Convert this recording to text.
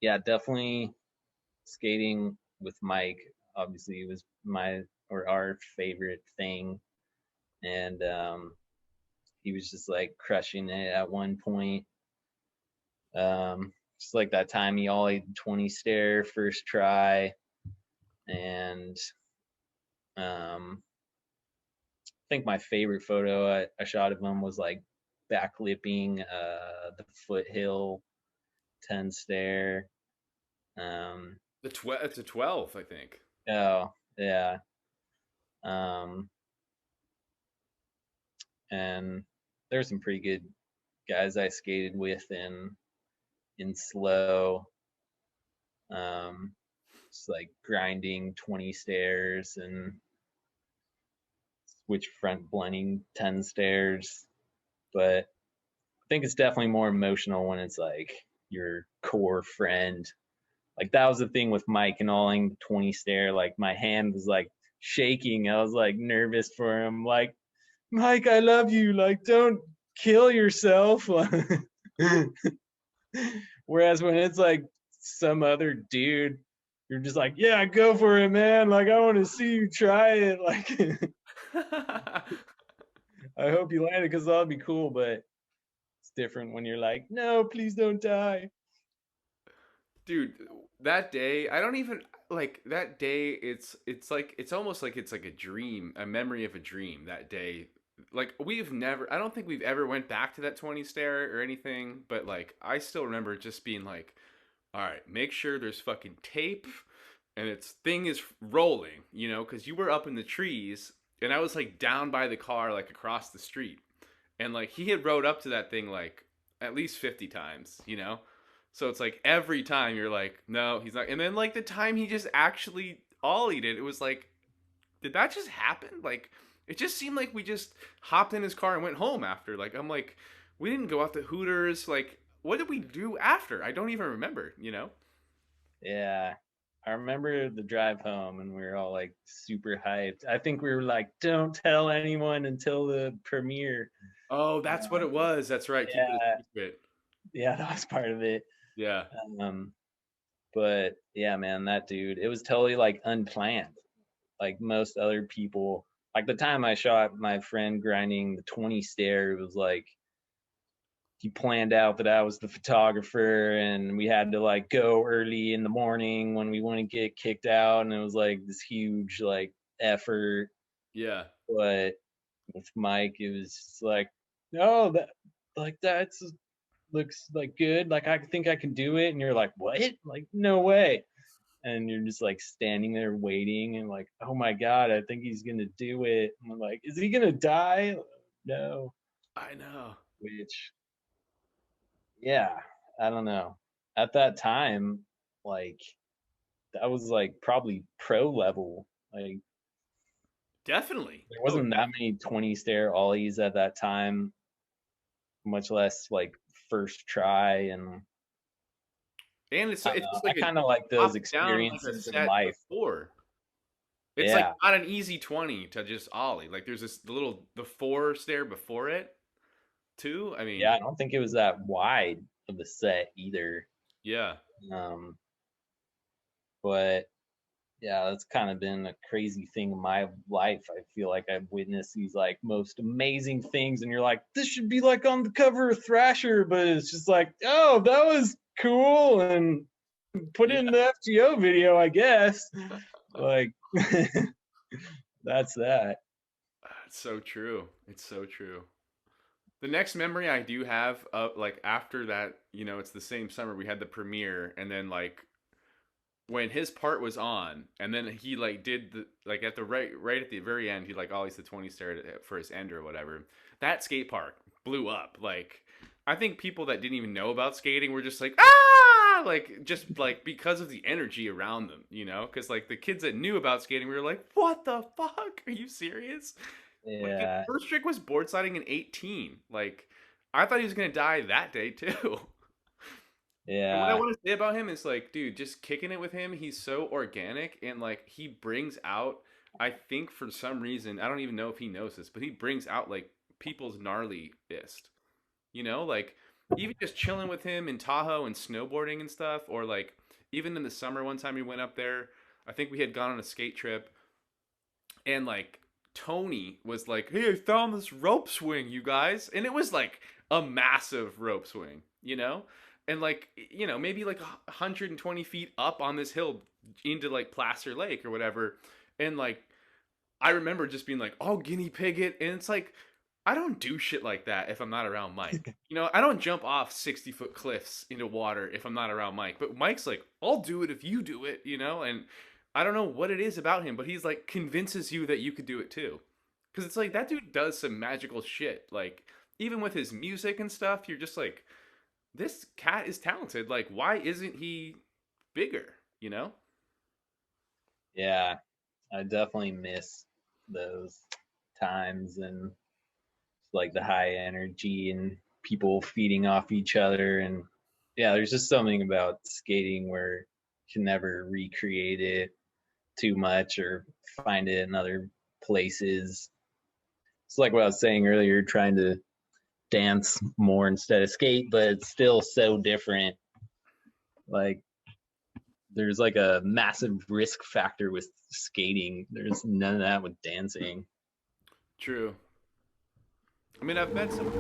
Yeah, definitely skating with Mike. Obviously, it was my or our favorite thing, and he was just like crushing it at one point. Just like that time he ollied 20 stair first try, and I think my favorite photo I shot of him was like backlipping the foothill 10 stair. Um, It's a 12, I think. oh yeah. Um, and there's some pretty good guys I skated with in slow. Just like grinding 20 stairs and switch front blending 10 stairs. But I think it's definitely more emotional when it's like your core friend. Like that was the thing with Mike and alling the 20 stair. Like my hand was like shaking. I was like nervous for him. Like, Mike, I love you. Like, don't kill yourself. Whereas when it's like some other dude, you're just like, yeah, go for it, man. Like, I want to see you try it. Like, I hope you land it because that'll be cool. But it's different when you're like, no, please don't die. Dude, that day, I don't even like that day. It's like it's almost like it's like a dream, a memory of a dream. That day, like we've never. I don't think we've ever went back to that 20 stair or anything. But like, I still remember just being like, all right, make sure there's fucking tape, and its thing is rolling. You know, because you were up in the trees, and I was like down by the car, like across the street, and like he had rode up to that thing like at least 50 times. You know. So it's like every time you're like, no, he's not. And then like the time he just actually ollied it, it was like, did that just happen? Like, it just seemed like we just hopped in his car and went home after. Like, I'm like, we didn't go out to Hooters. Like, what did we do after? I don't even remember, you know? Yeah. I remember the drive home and we were all like super hyped. I think we were like, don't tell anyone until the premiere. Oh, that's what it was. That's right. Keep it Yeah, a secret. yeah, that was part of it. Yeah. Um, but yeah, man, that dude, it was totally like unplanned. Like most other people, like the time I shot my friend grinding the 20 stair, it was like he planned out that I was the photographer and we had to like go early in the morning when we wouldn't get kicked out. And it was like this huge like effort. Yeah. But with Mike, it was just like, no, that like that's looks like good. Like I think I can do it. And you're like, what? Like, no way. And you're just like standing there waiting and like, oh my God, I think he's gonna do it. And I'm like, is he gonna die? No. I know. Which yeah, I don't know. At that time, like that was like probably pro level. Like Definitely. there Oh, wasn't that many 20 stair ollies at that time, much less like first try. And and it's I don't it's know. just I like a kind of like those top down like a experiences in set life. before. It's like Yeah, not an easy 20 to just ollie. Like there's this the four stair before it too. I yeah. mean, I don't think it was that wide of a set either. yeah, Um, but yeah, that's kind of been a crazy thing in my life. I feel like I've witnessed these like most amazing things, and you're like, this should be like on the cover of Thrasher, but it's just like, oh, that was cool, and put yeah. in the FGO video, I guess. Like, that's that. It's so true. It's so true. The next memory I do have, like after that, it's the same summer we had the premiere, and then like when his part was on, and then he like did the like at the right at the very end, he like always the 20 stared for his end or whatever. That skate park blew up. Like I think people that didn't even know about skating were just like ah, like just like because of the energy around them, because like the kids that knew about skating, we were like, what the fuck? Are you serious? Like his Yeah, first trick was board sliding in 18. Like I thought he was gonna die that day too. And what I yeah, want to say about him is like, dude, just kicking it with him, he's so organic and like he brings out I think for some reason, I don't even know if he knows this, but he brings out like people's gnarliest. You know, like even just chilling with him in Tahoe and snowboarding and stuff, or like even in the summer one time we went up there. I think we had gone on a skate trip, and like Tony was like, "Hey, I found this rope swing, you guys," and it was like a massive rope swing, you know, and like maybe like 120 feet up on this hill into like Placer Lake or whatever, and like I remember just being like, "Oh, guinea pig it," and it's like I don't do shit like that if I'm not around Mike. I don't jump off 60-foot cliffs into water if I'm not around Mike. But Mike's like, I'll do it if you do it, and I don't know what it is about him, but he's like convinces you that you could do it too. Because it's like that dude does some magical shit. Like, even with his music and stuff, you're just like, this cat is talented. Like, why isn't he bigger, you know? Yeah, I definitely miss those times and like the high energy and people feeding off each other. And yeah, there's just something about skating where you can never recreate it too much or find it in other places. It's like what I was saying earlier, trying to dance more instead of skate, but it's still so different. Like there's like a massive risk factor with skating. There's none of that with dancing. True. I mean, I've met some.